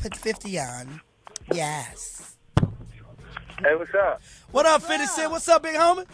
Put 50 on. Yes. Hey, what's up? What up, 50 Cent? What's up, big homie?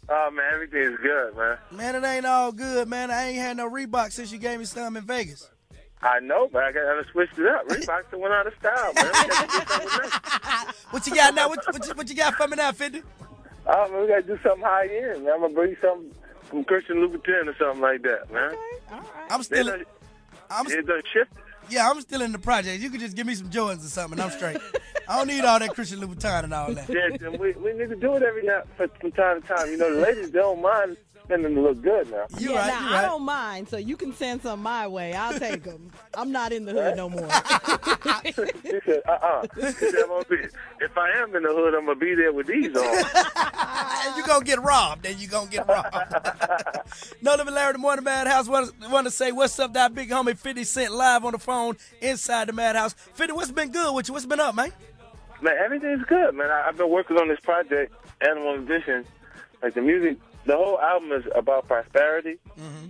Oh, man, everything's good, man. Man, it ain't all good, man. I ain't had no Reebok since you gave me some in Vegas. I know, but I gotta switch it up. Reebok's went out of style, man. What you got now? What you got for me now, 50? Oh, man, we gotta do something high end, man. I'm gonna bring something from Christian Louboutin or something like that, man. Okay, all right. I'm still It done shifted. Yeah, I'm still in the project. You could just give me some Jordans or something, and I'm straight. I don't need all that Christian Louboutin and all that. Yeah, we need to do it every now from time to time. You know, the ladies, they don't mind spending to look good now. You right. I don't mind, so you can send some my way. I'll take them. I'm not in the hood no more. He said, He said, if I am in the hood, I'm going to be there with these on. And you're going to get robbed. No Living Larry, the Morning Madhouse. Want to say what's up, that big homie 50 Cent live on the phone inside the Madhouse. 50, what's been good with you? What's been up, man? Man, everything's good, man. I've been working on this project, Animal Edition. Like the music, the whole album is about prosperity. Mm-hmm.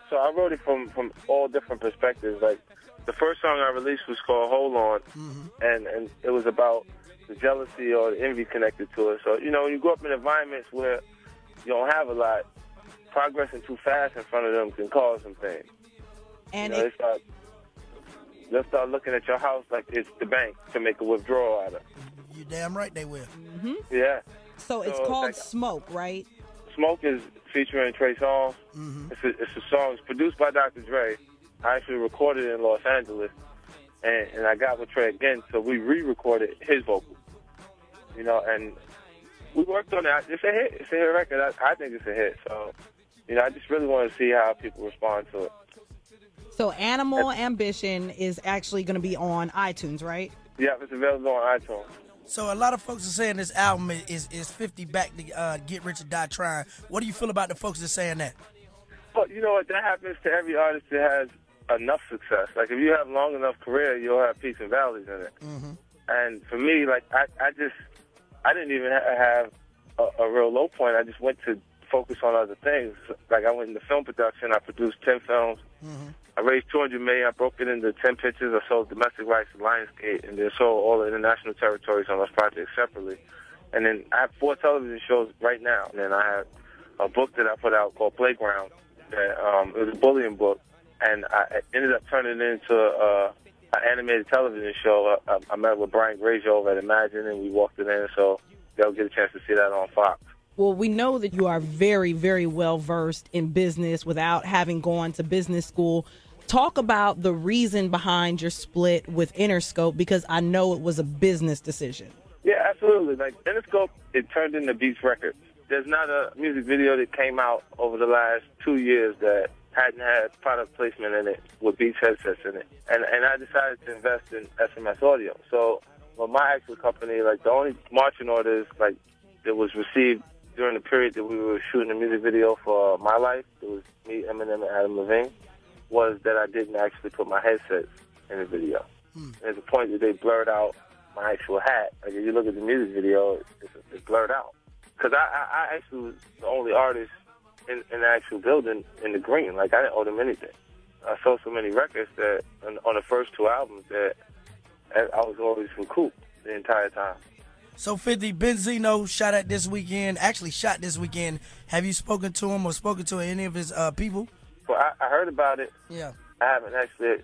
So I wrote it from all different perspectives. Like the first song I released was called Hold On, and it was about the jealousy or the envy connected to it. So, you know, when you grow up in environments where you don't have a lot, progressing too fast in front of them can cause some things. And you know, they'll start looking at your house like it's the bank to make a withdrawal out of. You damn right they will. Mm-hmm. Yeah. So it's called Smoke, right? Smoke is featuring Trey Songz. Mm-hmm. It's a song. It's produced by Dr. Dre. I actually recorded it in Los Angeles, and I got with Trey again, so we re-recorded his vocals. You know, and we worked on it. It's a hit. It's a hit record. I think it's a hit. So, you know, I just really want to see how people respond to it. So Animal Ambition is actually going to be on iTunes, right? Yeah, it's available on iTunes. So a lot of folks are saying this album is 50 back to Get Rich or Die Trying. What do you feel about the folks that are saying that? Well, you know what? That happens to every artist that has enough success. Like, if you have long enough career, you'll have peaks and valleys in it. Mm-hmm. And for me, like, I didn't even have a real low point. I just went to focus on other things. Like, I went into film production. I produced 10 films. Mm-hmm. I raised $200 million. I broke it into 10 pictures. I sold domestic rights to Lionsgate, and then sold all the international territories on those projects separately. And then I have 4 television shows right now. And then I have a book that I put out called Playground. That it was a bullying book, and I ended up turning it into an animated television show. I met with Brian Grazer over at Imagine, and we walked it in, so they'll get a chance to see that on Fox. Well, we know that you are very, very well versed in business without having gone to business school. Talk about the reason behind your split with Interscope, because I know it was a business decision. Yeah, absolutely. Like, Interscope, it turned into Beats Records. There's not a music video that came out over the last 2 years that hadn't had product placement in it with Beats headsets in it. And I decided to invest in SMS Audio. So, well, my actual company, like, the only marching orders, like, that was received during the period that we were shooting a music video for My Life, it was me, Eminem, and Adam Levine, was that I didn't actually put my headsets in the video. There's a point that they blurred out my actual hat. Like, if you look at the music video, it's blurred out. Because I actually was the only artist in the actual building in the green. Like, I didn't owe them anything. I sold so many records that on the first 2 albums that I was always in coop the entire time. So 50, Benzino shot this weekend. Have you spoken to him or spoken to any of his people? Well, I heard about it. Yeah. I haven't actually,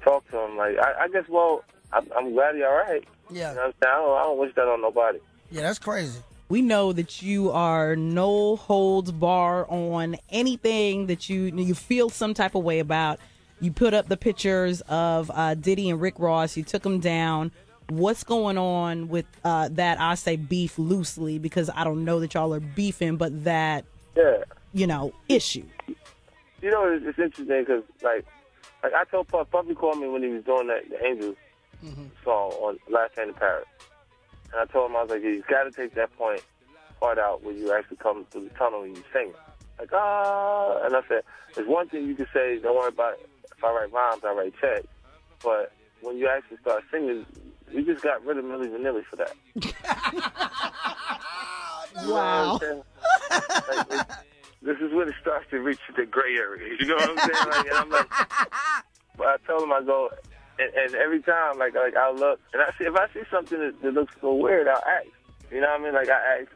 talked to him. Like, I guess, well, I'm glad he's all right. Yeah. You know what I'm saying? I don't wish that on nobody. Yeah, that's crazy. We know that you are no holds bar on anything that you feel some type of way about. You put up the pictures of Diddy and Rick Ross. You took them down. What's going on with that? I say beef loosely because I don't know that y'all are beefing, but that, issue. You know, it's interesting because, like I told Puffy called me when he was doing the Angels song on Last Train to Paris. And I told him, I was like, you got to take that part out where you actually come through the tunnel and you sing it. Like, and I said, there's one thing you can say, don't worry about it. If I write rhymes, I write checks. But when you actually start singing, we just got rid of Milli Vanilli for that. Wow. Like, this is when it starts to reach the gray area. You know what I'm saying? Like, and I'm like, but I told him, I go, And every time, like I'll look, and if I see something that looks so weird, I'll ask. You know what I mean? Like I asked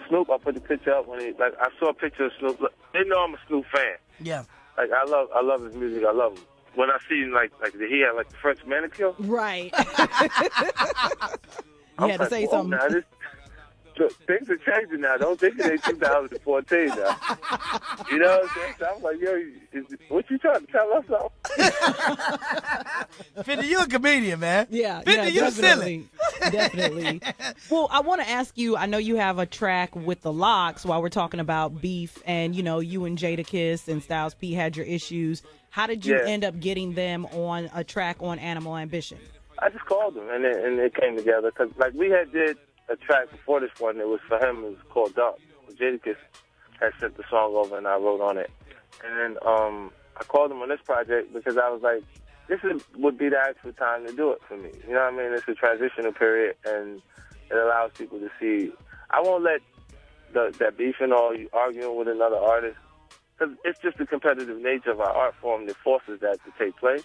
Snoop. I put the picture up when I saw a picture of Snoop. Look, they know I'm a Snoop fan. Yeah. Like I love his music. I love him. When I see like he had like the French manicure. Right. You had to say something. Now, things are changing now. Don't think it ain't 2014 now. You know what I'm saying? So I'm like, yo, what you trying to tell us something? 50, you a comedian, man. Yeah. 50, you silly. Definitely. Well, I want to ask you, I know you have a track with the Locks while we're talking about beef, and, you know, you and Jadakiss and Styles P had your issues. How did you end up getting them on a track on Animal Ambition? I just called them, and it came together. Because, like, we did a track before this one. It was for him. It was called Dogg. Jadakiss had sent the song over, and I wrote on it. And then I called him on this project because I was like, this would be the actual time to do it for me. You know what I mean? It's a transitional period, and it allows people to see. I won't let that beefing or you arguing with another artist, because it's just the competitive nature of our art form that forces that to take place.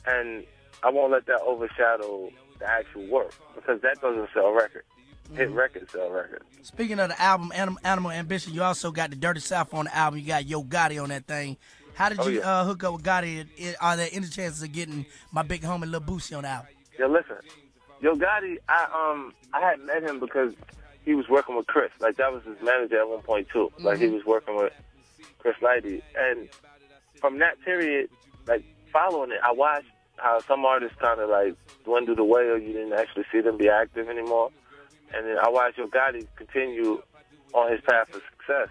And I won't let that overshadow the actual work, because that doesn't sell records. Hit records sell records. Speaking of the album Animal Ambition, you also got the Dirty South on the album. You got Yo Gotti on that thing. How did you hook up with Gotti? Are there any chances of getting my big homie Lil Boosie on the album? Yo, listen. Yo Gotti, I had met him because he was working with Chris. Like, that was his manager at one point, too. Like, he was working with Chris Lighty. And from that period, like, following it, I watched how some artists kind of, like, dwindled away, or you didn't actually see them be active anymore. And then I watched Yo Gotti continue on his path of success.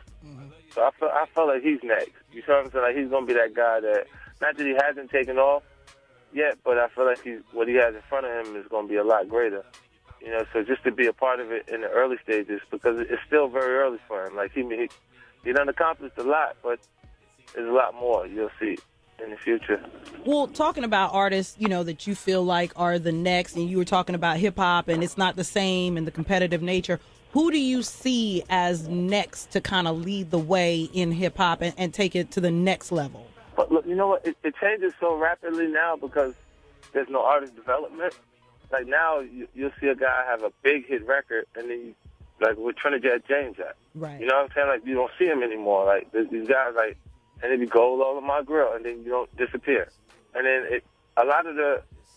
So I felt like he's next. You know what I'm saying? Like, he's going to be that guy that, not that he hasn't taken off yet, but I feel like what he has in front of him is going to be a lot greater. You know, so just to be a part of it in the early stages, because it's still very early for him. Like, he done accomplished a lot, but there's a lot more you'll see in the future. Well, talking about artists, you know, that you feel like are the next, and you were talking about hip-hop, and it's not the same, and the competitive nature, who do you see as next to kind of lead the way in hip-hop and take it to the next level? But look, you know what? It changes so rapidly now because there's no artist development. Like, now you'll see a guy have a big hit record, and then like where Trinidad James at. Right. You know what I'm saying? Like, you don't see him anymore. Like, these guys, like, and they be gold all over my grill, and then you don't disappear. And then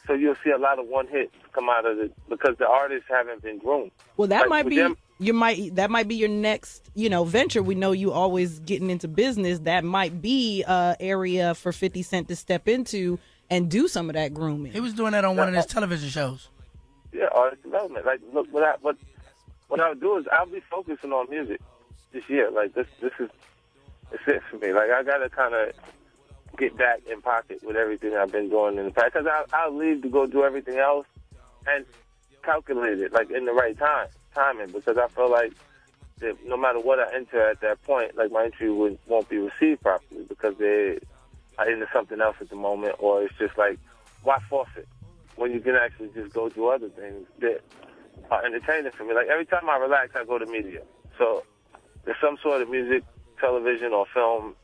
so you'll see a lot of one hits come out of it because the artists haven't been groomed. Well, that might be that might be your next, you know, venture. We know you always getting into business. That might be an area for 50 Cent to step into and do some of that grooming. He was doing that on one of his television shows. Yeah, artist development. Like, look, what I'll do is I'll be focusing on music this year. Like, it's it for me. Like, I gotta kind of get back in pocket with everything I've been doing in the past, because I'll leave to go do everything else and calculate it, like, in the right timing, because I feel like that no matter what I enter at that point, like, my entry won't be received properly because they are into something else at the moment, or it's just like, why force it when you can actually just go do other things that are entertaining for me? Like, every time I relax, I go to media. So there's some sort of music, television, or film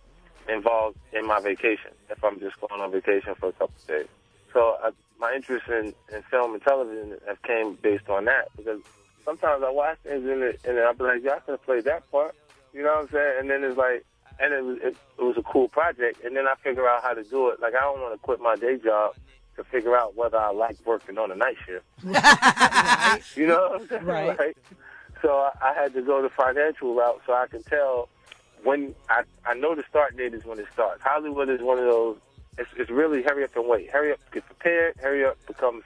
involved in my vacation if I'm just going on vacation for a couple of days. So my interest in film and television have came based on that, because sometimes I watch things and I'll be like, yeah, I could have played that part. You know what I'm saying? And then it's like, and it was a cool project, and then I figure out how to do it. Like, I don't want to quit my day job to figure out whether I like working on a night shift. Right. You know what I'm saying? Right. Like, so I had to go the financial route so I can tell when I know the start date is when it starts. Hollywood is one of those, it's really hurry up and wait. Hurry up, get prepared, hurry up, become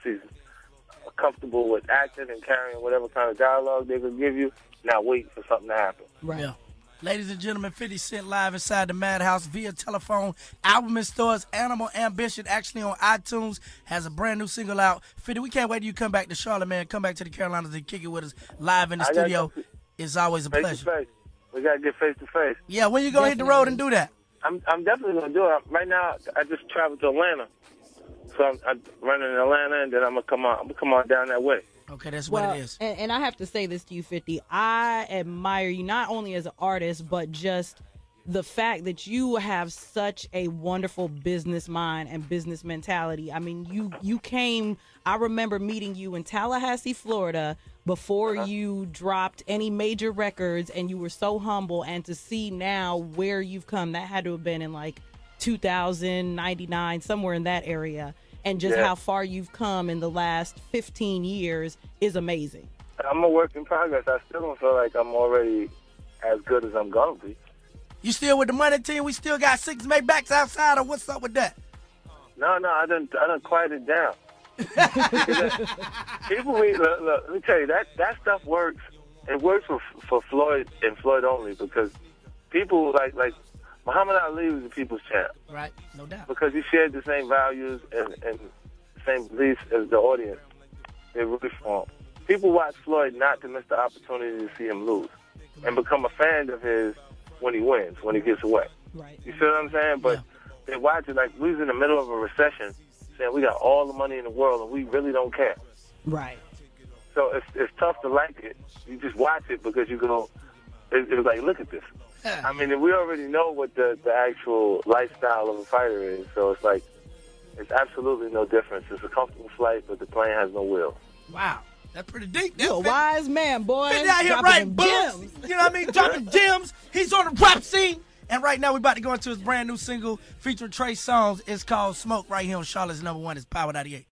comfortable with acting and carrying whatever kind of dialogue they're going to give you. Now wait for something to happen. Right. Yeah. Ladies and gentlemen, 50 Cent live inside the Madhouse via telephone. Album in stores. Animal Ambition actually on iTunes. Has a brand new single out. 50, we can't wait till you come back to Charlotte, man. Come back to the Carolinas and kick it with us live in the studio. It's always a pleasure. Face-to-face. We got to get face-to-face. Yeah, when you going to hit the road and do that? I'm definitely going to do it. Right now, I just traveled to Atlanta. So I'm running in Atlanta, and then I'm going to come on down that way. Okay, that's what it is. And I have to say this to you, 50. I admire you not only as an artist, but just the fact that you have such a wonderful business mind and business mentality. I mean, you came, I remember meeting you in Tallahassee, Florida, before you dropped any major records, and you were so humble. And to see now where you've come, that had to have been in like 2099, somewhere in that area. And just how far you've come in the last 15 years is amazing. I'm a work in progress. I still don't feel like I'm already as good as I'm going to be. You still with the money team? We still got 6 Maybachs outside, or what's up with that? No, I done quiet it down. People, look, let me tell you, that stuff works. It works for Floyd and Floyd only, because people like Muhammad Ali was the people's champ. Right, no doubt. Because he shared the same values and the same beliefs as the audience. They rooted for him. People watch Floyd not to miss the opportunity to see him lose and become a fan of his when he wins, when he gets away. Right. You see what I'm saying? But they watch it like we was in the middle of a recession, saying we got all the money in the world and we really don't care. Right. So it's tough to like it. You just watch it because you go, it's like, look at this. I mean, we already know what the actual lifestyle of a fighter is, so it's like, it's absolutely no difference. It's a comfortable flight, but the plane has no wheels. Wow. That's pretty deep. You're a wise man, boy. Been out here writing books. You know what I mean? Dropping gems. He's on the rap scene. And right now, we're about to go into his brand new single featuring Trey Songz. It's called Smoke, right here on Charlotte's #1. It's Power 98.